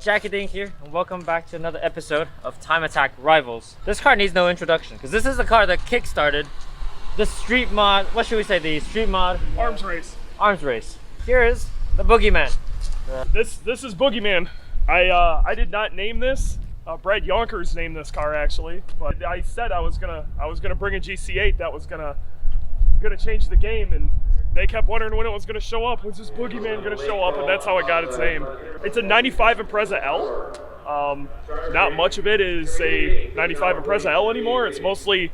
Jackie Ding here, and welcome back to another episode of Time Attack Rivals. This car needs no introduction because this is the car that kickstarted the street mod. What should we say? The street mod arms race. Arms race. Here is the Boogeyman. This is Boogeyman. I did not name this. Brad Yonkers named this car actually, but I said I was gonna bring a GC8 that was gonna change the game, and they kept wondering when it was going to show up. When's this Boogeyman going to show up? And that's how it got its name. It's a 95 Impreza L. Not much of it is a 95 Impreza L anymore. It's mostly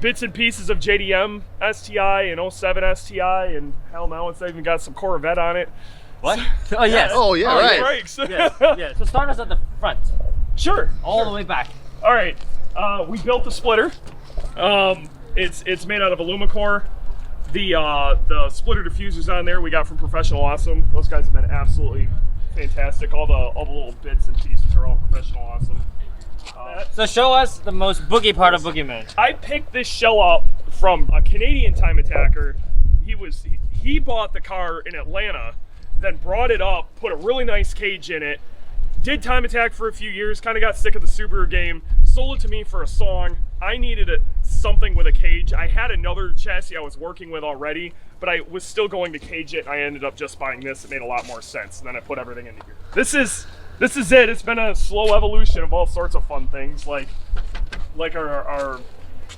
bits and pieces of JDM STI and 07 STI, and hell, now it's even got some Corvette on it. What? Oh, yes. Oh, yeah, right. Brakes. Yeah. So start us at the front. Sure. All the way back. All right. We built the splitter. It's made out of Alumicore. The splitter diffusers on there we got from Professional Awesome. Those guys have been absolutely fantastic. All the little bits and pieces are all Professional Awesome. So show us the most boogie part of Boogeyman. I picked this shell up from a Canadian time attacker. He bought the car in Atlanta, then brought it up, put a really nice cage in it, did time attack for a few years, kind of got sick of the Subaru game, sold it to me for a song. I needed something with a cage. I had another chassis I was working with already, but I was still going to cage it, and I ended up just buying this. It made a lot more sense, and then I put everything into here. This is it. It's been a slow evolution of all sorts of fun things, like our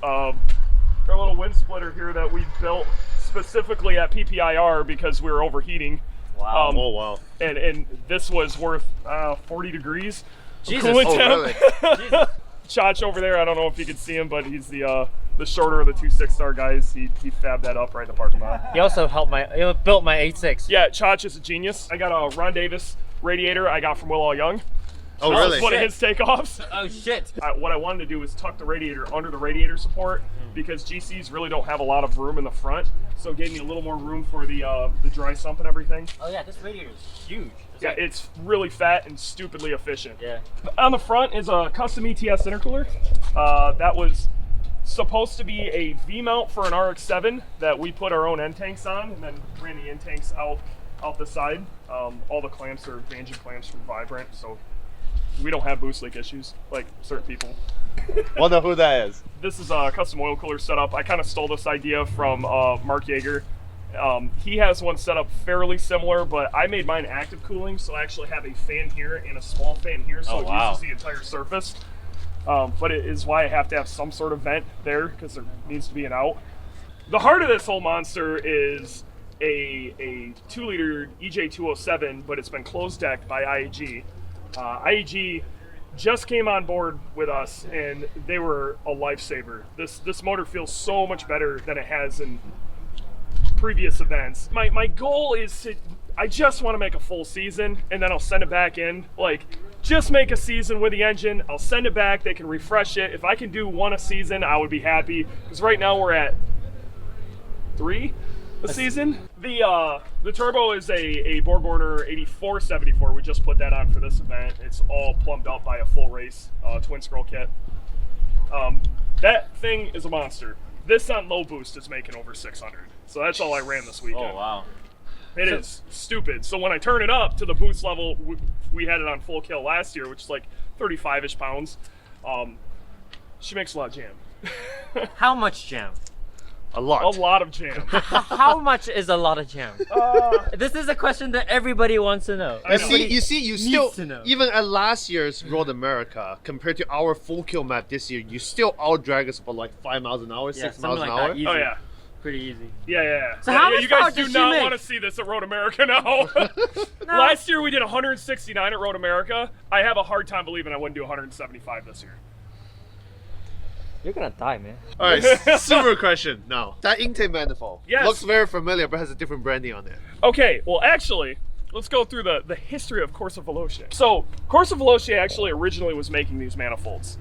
little wind splitter here that we built specifically at PPIR because we were overheating. Wow. Oh wow. And this was worth 40 degrees. Jesus. Coolant Oh, temp. really? Chach over there, I don't know if you can see him, but he's the shorter of the two 6-star guys. He fabbed that up right in the parking lot. He also built my 8.6. Yeah, Chach is a genius. I got a Ron Davis radiator I got from Will All Young. Oh, That really? was one of his takeoffs. Oh shit. What I wanted to do was tuck the radiator under the radiator support because GCs really don't have a lot of room in the front, so it gave me a little more room for the dry sump and everything. Oh yeah, this radiator is huge. Yeah, it's really fat and stupidly efficient. Yeah. On the front is a custom ETS intercooler. That was supposed to be a V-mount for an RX-7 that we put our own end tanks on and then ran the end tanks out the side. All the clamps are Banjo clamps from Vibrant, so we don't have boost leak issues like certain people. Wonder who that is. This is a custom oil cooler setup. I kind of stole this idea from Mark Yeager. He has one set up fairly similar, but I made mine active cooling, so I actually have a fan here and a small fan here, so it uses the entire surface. But it is why I have to have some sort of vent there, because there needs to be an out. The heart of this whole monster is a 2-liter EJ207, but it's been closed decked by IAG. IAG just came on board with us, and they were a lifesaver. This motor feels so much better than it has in previous events. My goal is I just want to make a full season, and then I'll send it back in. Like, just make a season with the engine. I'll send it back. They can refresh it. If I can do one a season, I would be happy. Because right now we're at 3 a season. The turbo is a BorgWarner 8474. We just put that on for this event. It's all plumbed up by a full race twin scroll kit. That thing is a monster. This on low boost is making over 600. So that's all I ran this weekend. Oh wow. It is stupid. So when I turn it up to the boost level, we had it on full kill last year, which is like 35-ish pounds. She makes a lot of jam. How much jam? A lot. A lot of jam. How much is a lot of jam? This is a question that everybody wants to know. And you still, to know. even at last year's Road America, compared to our full kill map this year, you still out-drag us about like 5 miles an hour, 6 miles an hour. Easy. Oh yeah. Pretty easy. Yeah. So how much you guys power do does she not make? want to see this at Road America now. Last year we did 169 at Road America. I have a hard time believing I wouldn't do 175 this year. You're gonna die, man. All right, super question now. That intake manifold looks very familiar, but has a different branding on it. Okay, well actually, let's go through the history of Corsa Veloce. So Corsa Veloce actually originally was making these manifolds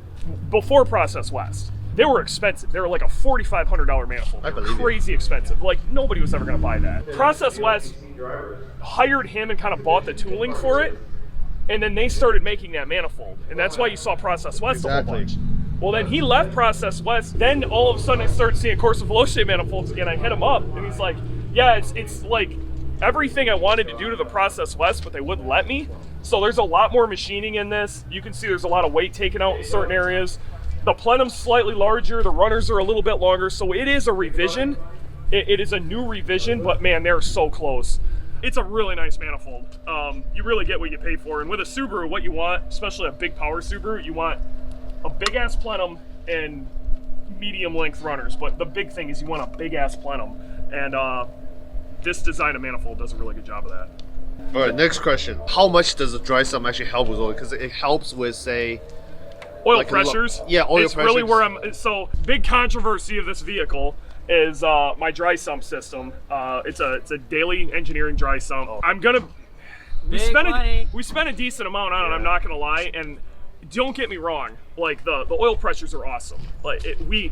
before Process West. They were expensive. They were like a $4,500 manifold. They were crazy expensive. Like nobody was ever gonna buy that. Process West hired him and kind of bought the tooling for it, and then they started making that manifold, and that's why you saw Process West a whole bunch. Well, then he left Process West. Then all of a sudden I started seeing Corsa Veloce manifolds again. I hit him up, and he's like, yeah, it's like everything I wanted to do to the Process West, but they wouldn't let me. So there's a lot more machining in this. You can see there's a lot of weight taken out in certain areas. The plenum's slightly larger. The runners are a little bit longer. So it is a revision. It is a new revision, but man, they're so close. It's a really nice manifold. You really get what you pay for. And with a Subaru, what you want, especially a big power Subaru, you want a big ass plenum and medium length runners, but the big thing is you want a big ass plenum, and this design of manifold does a really good job of that. All right, next question. How much does the dry sump actually help with oil? Because it helps with, say, oil like pressures. Yeah, oil it's pressures. really where I'm. So big controversy of this vehicle is my dry sump system. It's a daily engineering dry sump. I'm gonna. We spent a decent amount on it. I'm not gonna lie, and don't get me wrong, like the oil pressures are awesome. Like we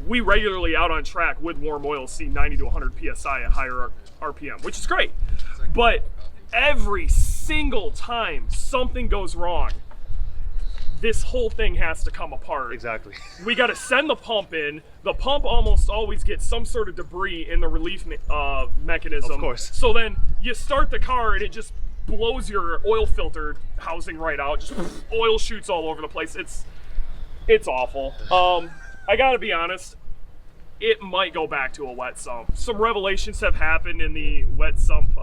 regularly out on track with warm oil see 90 to 100 psi at higher RPM, which is great. But every single time something goes wrong, this whole thing has to come apart. Exactly. We got to send the pump in. The pump almost always gets some sort of debris in the relief mechanism. Of course. So then you start the car and it just blows your oil filter housing right out. Just oil shoots all over the place. It's awful. I gotta be honest, it might go back to a wet sump. Some revelations have happened in the wet sump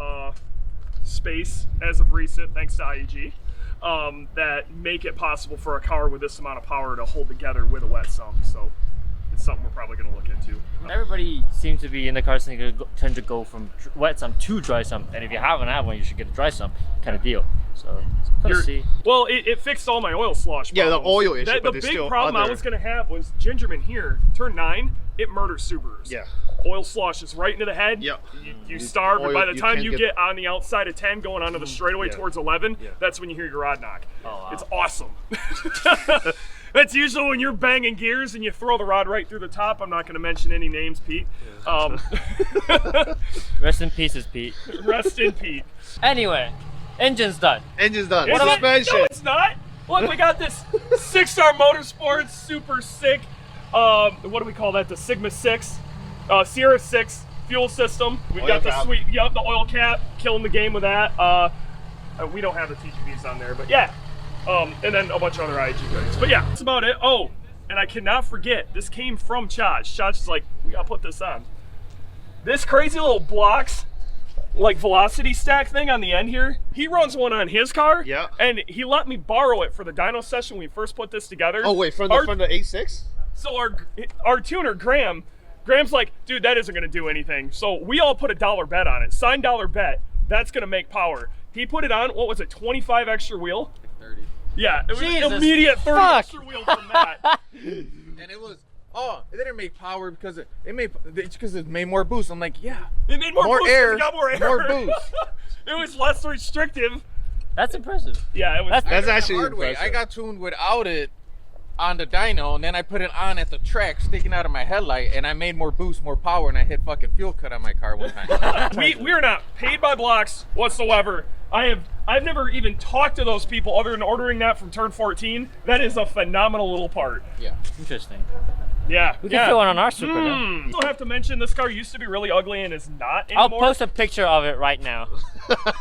space as of recent, thanks to IAG, that make it possible for a car with this amount of power to hold together with a wet sump. So it's something we're probably going to look into. Everybody seems to be in the car tend to go from wet sump to dry sump, and if you haven't had one, you should get a dry sump kind of deal. So let's see. Well, it fixed all my oil slosh problems. Yeah, the oil issue. The big problem I was going to have was Gingerman here, turn 9, it murders Subarus. Yeah. Oil sloshes right into the head. Yeah. You starve, and by the time you can't get on the outside of 10 going onto the straightaway towards 11, that's when you hear your rod knock. Oh, wow. It's awesome. That's usually when you're banging gears and you throw the rod right through the top. I'm not going to mention any names, Pete. Rest in pieces, Pete. Rest in Pete. Anyway, engine's done. Engine's done. Is What it? about suspension? No, it's not. Look, we got this 6-star Motorsports, super sick. What do we call that? The Sigma 6, Sierra 6 fuel system. We've got the sweet, the oil cap, killing the game with that. We don't have the TGVs on there, but yeah. And then a bunch of other IAG things. But yeah, that's about it. Oh, and I cannot forget, this came from Chaj. Chaj is like, we gotta put this on. This crazy little blocks, like velocity stack thing on the end here, he runs one on his car. Yeah. And he let me borrow it for the dyno session when we first put this together. Oh wait, from the A6? So our tuner, Graham, Graham's like, dude, that isn't gonna do anything. So we all put a $1 bet on it. Signed dollar bet. That's gonna make power. He put it on, what was it, 25 extra wheel? 30. Yeah, it was Jesus immediate 30 fuck. extra wheel from that. And it was, oh, it didn't make power because it made more boost. I'm like, yeah. It made more boost, air, it got more air. more boost. It was less restrictive. That's impressive. Yeah, it was. That's I actually hard way. impressive. I got tuned without it on the dyno, and then I put it on at the track, sticking out of my headlight, and I made more boost, more power, and I hit fucking fuel cut on my car one time. we are not paid by blocks whatsoever. I've never even talked to those people other than ordering that from Turn 14. That is a phenomenal little part. Yeah. Interesting. Yeah. We can fit one on our Super now. I also have to mention this car used to be really ugly and is not anymore. I'll post a picture of it right now.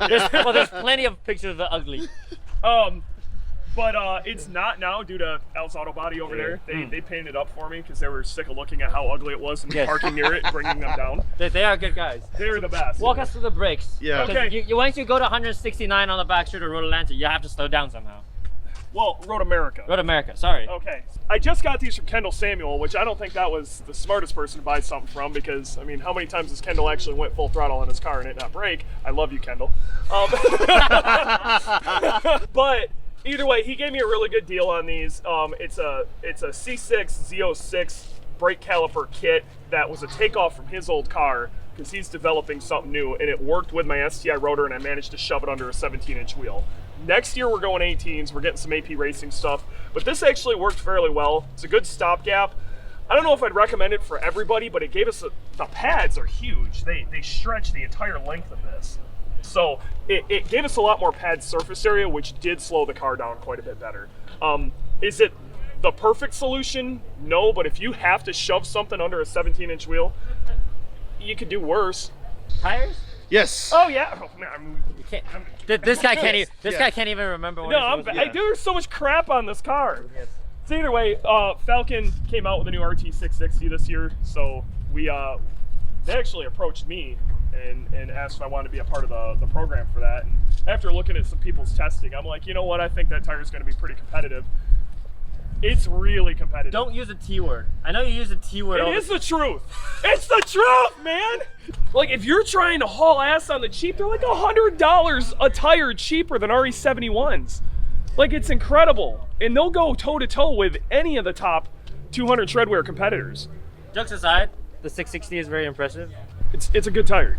There's plenty of pictures of the ugly. But it's not now due to Al's Auto Body over there. They painted it up for me because they were sick of looking at how ugly it was and Yes. parking near it and bringing them down. They are good guys. They're the best. Walk us through the brakes. Yeah. 'Cause Okay. Once you go to 169 on the back street of Road Atlanta, you have to slow down somehow. Well, Road America. Road America, sorry. Okay. I just got these from Kendall Samuel, which I don't think that was the smartest person to buy something from because, I mean, how many times has Kendall actually went full throttle on his car and it not break? I love you, Kendall. But either way, he gave me a really good deal on these. It's a C6 Z06 brake caliper kit that was a takeoff from his old car because he's developing something new, and it worked with my STI rotor, and I managed to shove it under a 17-inch wheel. Next year we're going 18s, we're getting some AP racing stuff, but this actually worked fairly well. It's a good stopgap. I don't know if I'd recommend it for everybody, but it gave us, the pads are huge. They stretch the entire length of this. So it gave us a lot more pad surface area, which did slow the car down quite a bit better. Is it the perfect solution? No, but if you have to shove something under a 17-inch wheel, you could do worse. Tires? Yes. Oh yeah. Oh, man, You can't, this guy can't. This guy can't even remember what. no, there's so much crap on this car. Yes. So either way, Falcon came out with a new RT660 this year, so they actually approached me and asked if I wanted to be a part of the program for that. And after looking at some people's testing, I'm like, you know what? I think that tire is going to be pretty competitive. It's really competitive. Don't use a T word. I know you use a T word. It is the truth. It's the truth, man. Like, if you're trying to haul ass on the cheap, they're like $100 a tire cheaper than RE71s. Like, it's incredible. And they'll go toe-to-toe with any of the top 200 treadwear competitors. Jokes aside, the 660 is very impressive. It's a good tire.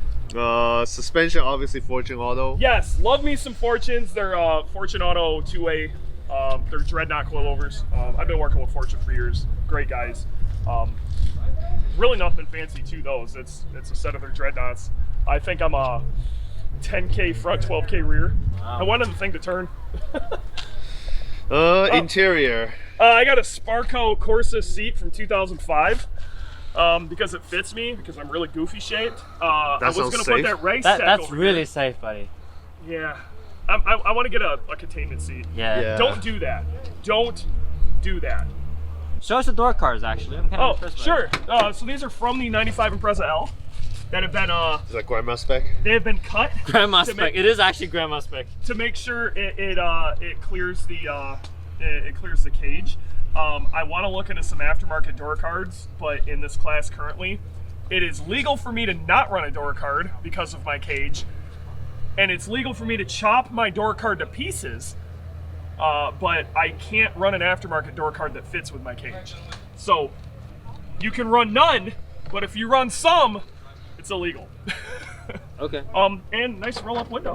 Suspension, obviously Fortune Auto. Yes, love me some Fortunes. They're Fortune Auto 2A. They're Dreadnought coilovers. I've been working with Fortune for years. Great guys. Really nothing fancy to those. It's a set of their Dreadnoughts. I think I'm a 10K front, 12K rear. Wow. I wanted the thing to turn. Interior. I got a Sparco Corsa seat from 2005 because it fits me, because I'm really goofy shaped. I was going to put safe. that race set That's over really here. safe, buddy. Yeah. I want to get a containment seat. Yeah. Don't do that. Don't do that. Show us the door cars, actually. I'm kind of Oh, impressed by sure. it. So these are from the 95 Impreza L that have been Is that Grandma spec? they have been cut Grandma to spec. make- It is actually grandma spec. to make sure it clears the it clears the cage. I want to look into some aftermarket door cards, but in this class currently, it is legal for me to not run a door card because of my cage, and it's legal for me to chop my door card to pieces. But I can't run an aftermarket door card that fits with my cage. So you can run none, but if you run some, it's illegal. Okay. And nice roll-up window.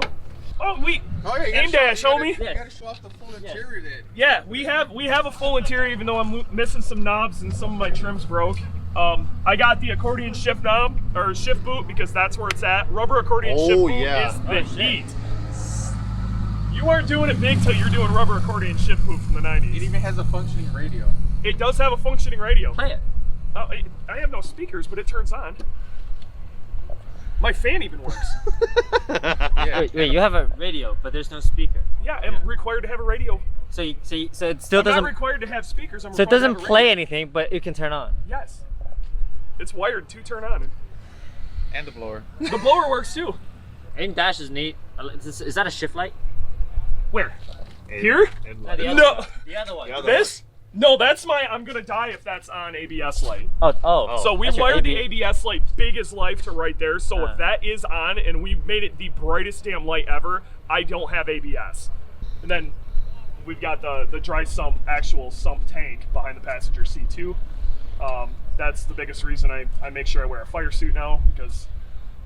Oh, Oh, yeah, you aim dash, homie. You gotta show off the full interior that. Yeah, we have a full interior, even though I'm missing some knobs and some of my trims broke. I got the accordion shift knob or shift boot because that's where it's at. Rubber accordion shift boot yeah. is the Oh, shit. heat. You aren't doing it big till you're doing rubber accordion shift boot from the 90s. It even has a functioning radio. It does have a functioning radio. Play it. I have no speakers, but it turns on. My fan even works. Yeah. Wait, you have a radio, but there's no speaker. Yeah, I'm required to have a radio. So it still I'm not doesn't. required to have speakers. I'm So it required to doesn't have a play radio. anything, but it can turn on. Yes. It's wired to turn on. And the blower. The blower works too. Aim dash is neat. Is that a shift light? Where? Here? And No, the other No. one. The other one. The other This? No, that's my I'm gonna die if that's on ABS light. Oh. So we That's your wired the AB. ABS light big as life to right there. So if that is on and we made it the brightest damn light ever, I don't have ABS. And then we've got the dry sump, actual sump tank behind the passenger seat too. That's the biggest reason I make sure I wear a fire suit now, because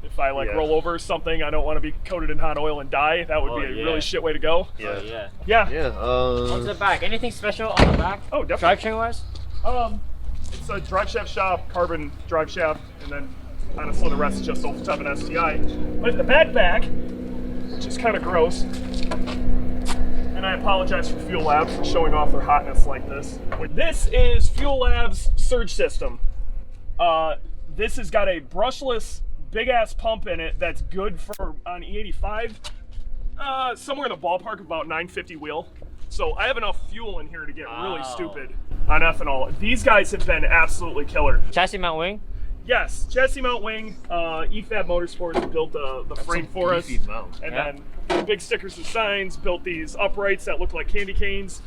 if I roll over something, I don't want to be coated in hot oil and die. That would be a really shit way to go. Yeah. Yeah. Onto the back. Anything special on the back? Oh, definitely. Drivetrain wise? It's a drive shaft shop, carbon drive shaft, and then honestly the rest is just 07 STI. But the back, which is kind of gross, and I apologize for Fuel Labs for showing off their hotness like this. This is Fuel Labs surge system. This has got a brushless big ass pump in it that's good for on E85, somewhere in the ballpark of about 950 wheel. So I have enough fuel in here to get really stupid on ethanol. These guys have been absolutely killer. Chassis mount wing? Yes, chassis mount wing. EFAB Motorsports built the frame for us, and then big stickers and signs. Built these uprights that look like candy canes.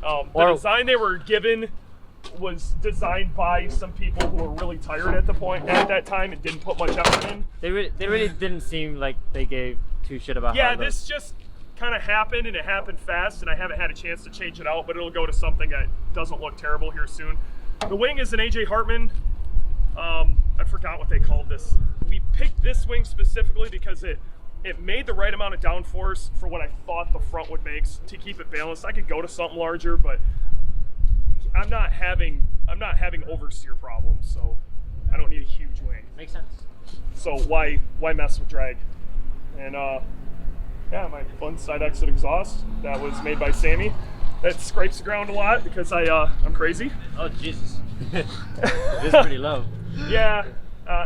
The design they were given was designed by some people who were really tired at that time and didn't put much effort in. They really didn't seem like they gave two shit about Yeah, how this just kind of happened, and it happened fast, and I haven't had a chance to change it out, but it'll go to something that doesn't look terrible here soon. The wing is an AJ Hartman. I forgot what they called this. We picked this wing specifically because it made the right amount of downforce for what I thought the front would make to keep it balanced. I could go to something larger, but I'm not having oversteer problems, so I don't need a huge wing. Makes sense. So why mess with drag? And yeah, my fun side exit exhaust that was made by Sammy. That scrapes the ground a lot because I'm crazy. Oh Jesus, this is pretty low. Yeah,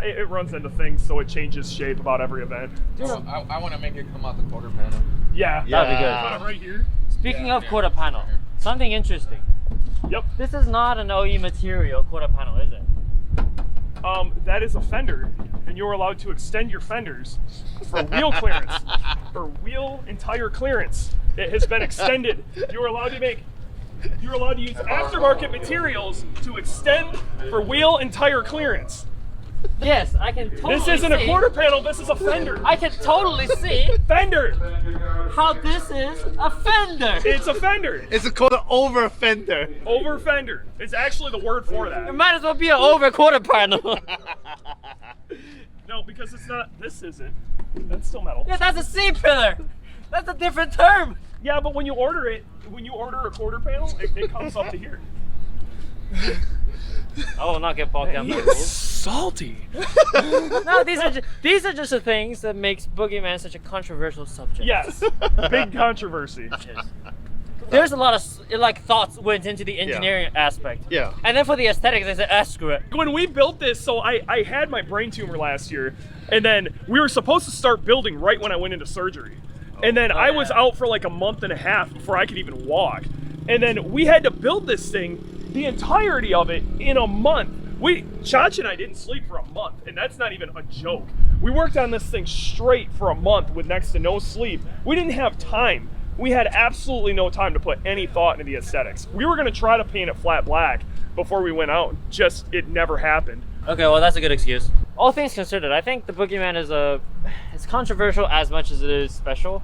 it runs into things, so it changes shape about every event. Dude, I want to make it come out the quarter panel. Yeah, That'd be Put good. it right here. Speaking of quarter panel, something interesting. Yep. This is not an OE material quarter panel, is it? That is a fender, and you're allowed to extend your fenders for wheel clearance, or wheel entire clearance. It has been extended. You're allowed to use aftermarket materials to extend for wheel entire clearance. Yes, I can totally This isn't a quarter panel, this is a fender. I can totally see Fender! how this is a fender. It's a fender. It's called an over fender. Over fender. It's actually the word for It that. might as well be an over quarter panel. No, because it's not, this isn't. That's still metal. Yeah, that's a C-pillar. That's a different term. Yeah, but when you order a quarter panel, it comes up to here. I will not get bogged down by rules. Salty. No, these are just the things that makes Boogeyman such a controversial subject. Yes, big controversy. Yes. There's a lot of thoughts went into the engineering aspect. Yeah. And then for the aesthetics, they said, screw it. When we built this, so I had my brain tumor last year, and then we were supposed to start building right when I went into surgery. And then I was out for like a month and a half before I could even walk. And then we had to build this thing, the entirety of it, in a month. Chach and I didn't sleep for a month, and that's not even a joke. We worked on this thing straight for a month with next to no sleep. We didn't have time. We had absolutely no time to put any thought into the aesthetics. We were gonna try to paint it flat black before we went out. Just, it never happened. Okay, well that's a good excuse. All things considered, I think the Boogeyman it's controversial as much as it is special.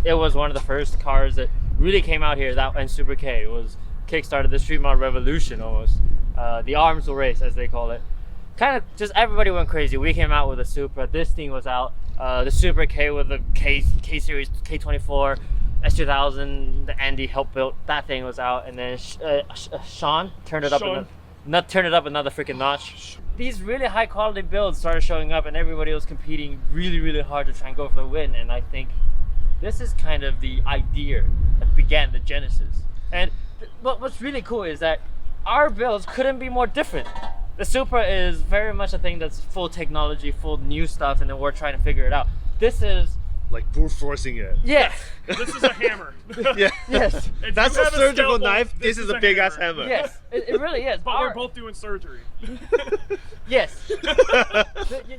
It was one of the first cars that really came out here, that and Super K. It was kickstarted the street mod revolution almost. The arms race, as they call it. Kind of just everybody went crazy. We came out with a Supra. This thing was out. The Super K with the K series, K24, S2000. The Andy helped build that thing was out, and then Sean turned it up. Turn it up another freaking notch. These really high quality builds started showing up, and everybody was competing really hard to try and go for the win. And I think this is kind of the idea that began the genesis. And what's really cool is that our builds couldn't be more different. The Supra is very much a thing that's full technology, full new stuff, and then we're trying to figure it out. This is like brute forcing it. Yeah. This is a hammer. Yeah. Yes. If That's you a have surgical scalpel, knife. This is a big ass hammer. Yes. It really is. But we're both doing surgery. Yes.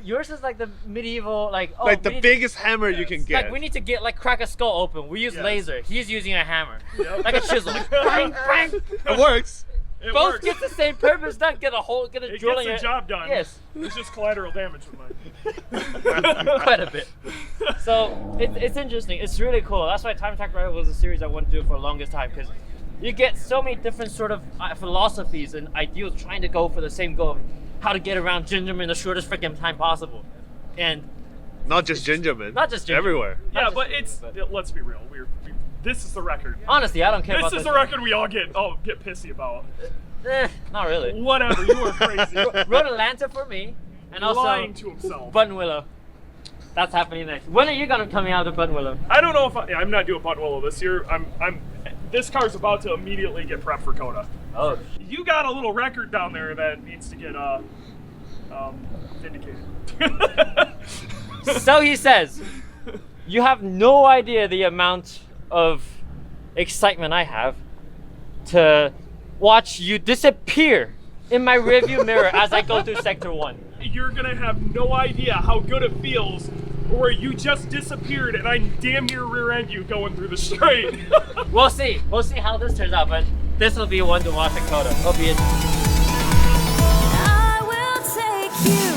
Yours is like the medieval, like Like the we need biggest hammer you can get. like we need to get like crack a skull open. We use Yes. laser. He's using a hammer, Yep. like a chisel. Like, bang, bang. It works. It Both works. get the same purpose. Not get a hole, get a It drill gets in the your- job done. Yes. It's just collateral damage with mine. Quite a bit. So it's interesting. It's really cool. That's why Time Attack Rival was a series I wanted to do for the longest time, because you get so many different sort of philosophies and ideals trying to go for the same goal, of how to get around Gingerman in the shortest freaking time possible, and Not just Gingerman. Not just Gingerman. Everywhere. Yeah, just- but it's let's be real. This is the record. honestly, I don't care This about is the record we all get pissy about. Not really. Whatever, you are crazy. Road Atlanta for me, and also Lying to himself. Button Willow. That's happening next. When are you gonna coming out of Button Willow? I don't know if I'm not doing Button Willow this year. This car's about to immediately get prepped for Coda. Oh. You got a little record down there that needs to get vindicated. So he says, you have no idea the amount of excitement I have to watch you disappear in my rearview mirror as I go through Sector 1. You're gonna have no idea how good it feels where you just disappeared and I damn near rear end you going through the straight. We'll see. We'll see how this turns out, but this will be one to watch at Coda. It'll be interesting. I will take you